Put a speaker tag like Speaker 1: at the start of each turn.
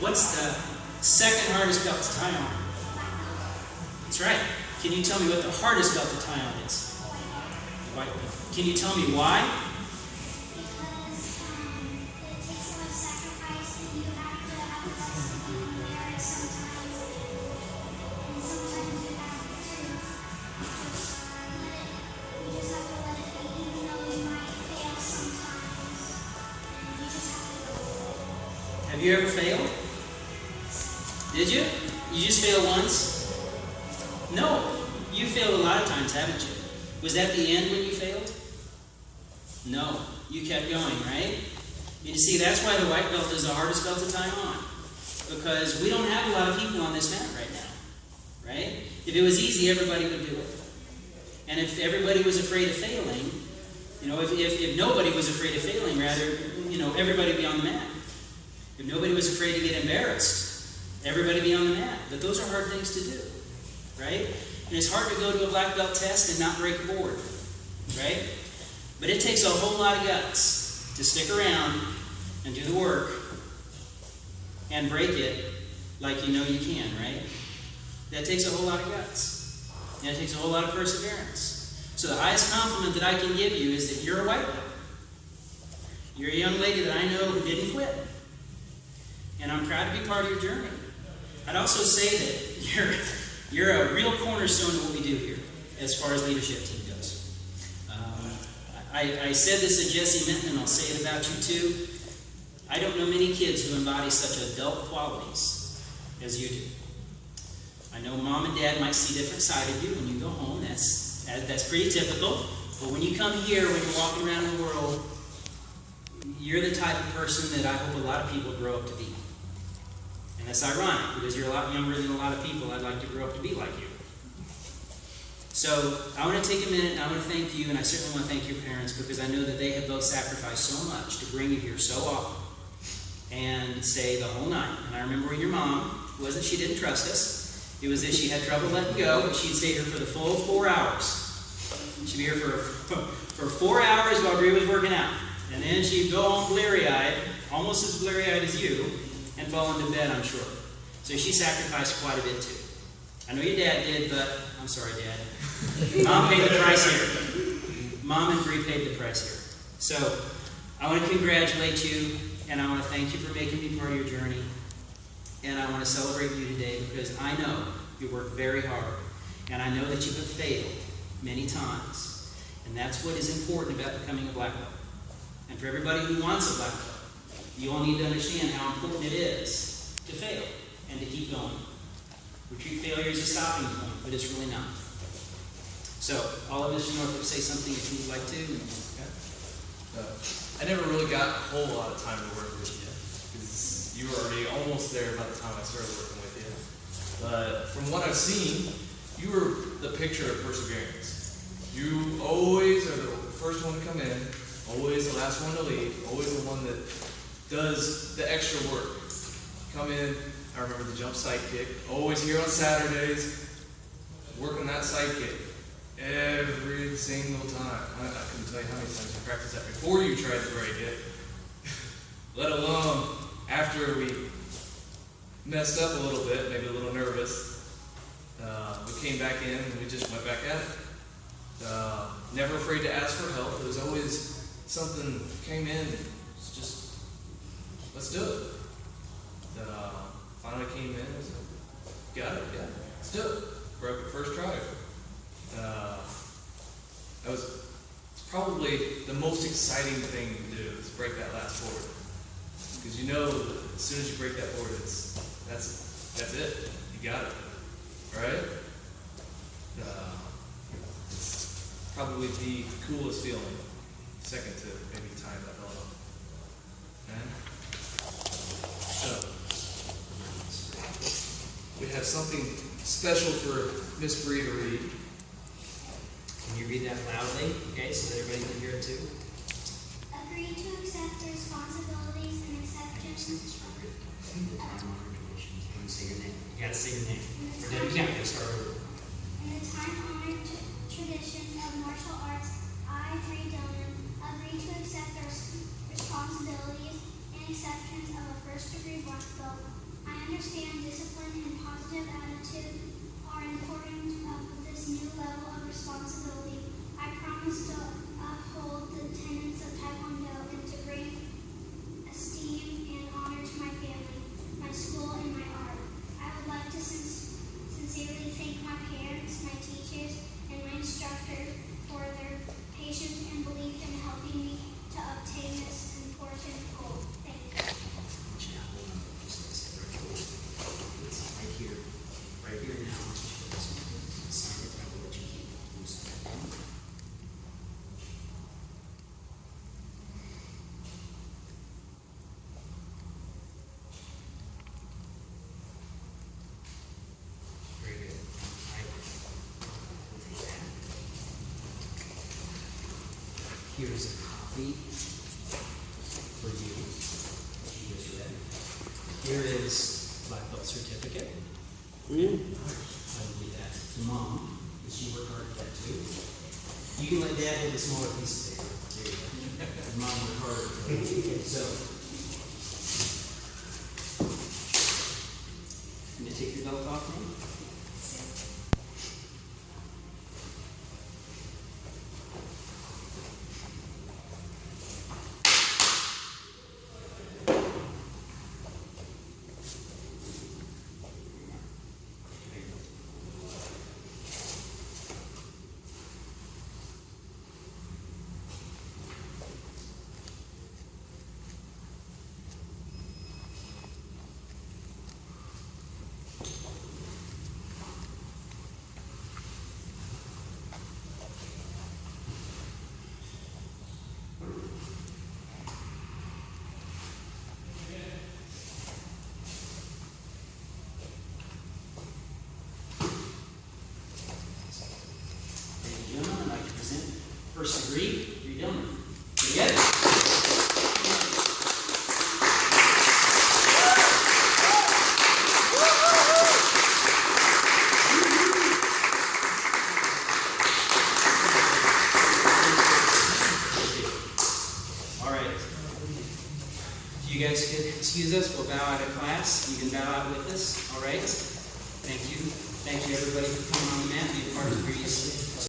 Speaker 1: What's the second hardest belt to tie on? That's right. Can you tell me what the hardest belt to tie on is? The white belt. Can you tell me why? Have you ever failed? Did you? You just failed once? No. You failed a lot of times, haven't you? Was that the end when you failed? No. You kept going, right? You see, that's why the white belt is the hardest belt to tie on. Because we don't have a lot of people on this mat right now. Right? If it was easy, everybody would do it. And if everybody was afraid of failing, if nobody was afraid of failing, rather, everybody would be on the mat. If nobody was afraid to get embarrassed, everybody be on the mat. But those are hard things to do, right? And it's hard to go to a black belt test and not break a board, right? But it takes a whole lot of guts to stick around and do the work and break it like you know you can, right? That takes a whole lot of guts. And it takes a whole lot of perseverance. So the highest compliment that I can give you is that you're a white belt. You're a young lady that I know who didn't quit. And I'm proud to be part of your journey. I'd also say that you're a real cornerstone of what we do here as far as leadership team goes. I said this to Jesse Minton, and I'll say it about you too. I don't know many kids who embody such adult qualities as you do. I know mom and dad might see a different side of you when you go home. That's pretty typical. But when you come here, when you're walking around the world, you're the type of person that I hope a lot of people grow up to be. And that's ironic, because you're a lot younger than a lot of people I'd like to grow up to be like you. So I want to take a minute and I want to thank you, and I certainly want to thank your parents, because I know that they have both sacrificed so much to bring you here so often and stay the whole night. And I remember when your mom, it wasn't she didn't trust us, it was that she had trouble letting go, but she'd stay here for the full 4 hours. She'd be here for 4 hours while Brie was working out. And then she'd go home bleary-eyed, almost as bleary-eyed as you, and fall into bed, I'm sure. So she sacrificed quite a bit too. I know your dad did, but I'm sorry, Dad. Mom paid the price here. Mom and Brie paid the price here. So I want to congratulate you, and I want to thank you for making me part of your journey. And I want to celebrate you today, because I know you worked very hard, and I know that you have failed many times. And that's what is important about becoming a black belt. And for everybody who wants a black belt, you all need to understand how important it is to fail and to keep going. We treat failure as a stopping point, but it's really not. So, all of us in Norfolk, say something if you'd like to.
Speaker 2: I never really got a whole lot of time to work with you, because you were already almost there by the time I started working with you. But from what I've seen, you were the picture of perseverance. You always are the first one to come in, always the last one to leave, always the one that does the extra work. Come in, I remember the jump sidekick, always here on Saturdays, working that sidekick every single time. I couldn't tell you how many times you practiced that before you tried to break it, let alone after we messed up a little bit, maybe a little nervous. We came back in and we just went back at it. Never afraid to ask for help. There was always something came in, it's just, let's do it. Finally came in and said, got it, yeah, let's do it. Broke it first try. It's probably the most exciting thing to do, is break that last board. Because you know that as soon as you break that board, that's it. You got it. Right? It's probably the coolest feeling, second to maybe tying that belt up. Okay? So, we have something special for Miss Brie to read.
Speaker 1: Can you read that loudly, okay, so that everybody can hear it too?
Speaker 3: Agree to accept the responsibilities and acceptance.
Speaker 1: Say your name. You gotta say your name. Or then you can't start over.
Speaker 3: In the time-honored tradition of martial arts, I, Brie Dillman, agree to accept the responsibilities and acceptance of a first-degree black belt I understand discipline and positive attitude are important of this new level of responsibility. I promise to uphold the tenets of Taekwondo and to bring esteem and honor to my family, my school, and my art. I would like to sincerely thank my parents, my teachers, and my instructors for their patience and belief in helping me to obtain this important goal. Thank you.
Speaker 1: Right here. Right here now. Sign it. I will let you keep it. Very good. All right. We'll take that. Here is a copy for you. You just read. Here is my birth certificate. I will give that to Mom, because she worked hard at that too. You can let Dad have the smaller piece of paper. There you go. Mom worked hard at it. Okay, so, can you take your belt off now? I'd like to present first Brie Dillman. Together. All right. If you guys could excuse us, we'll bow out of class. You can bow out with us. All right. Thank you. Thank you, everybody, for coming on the mat and being part of Brie's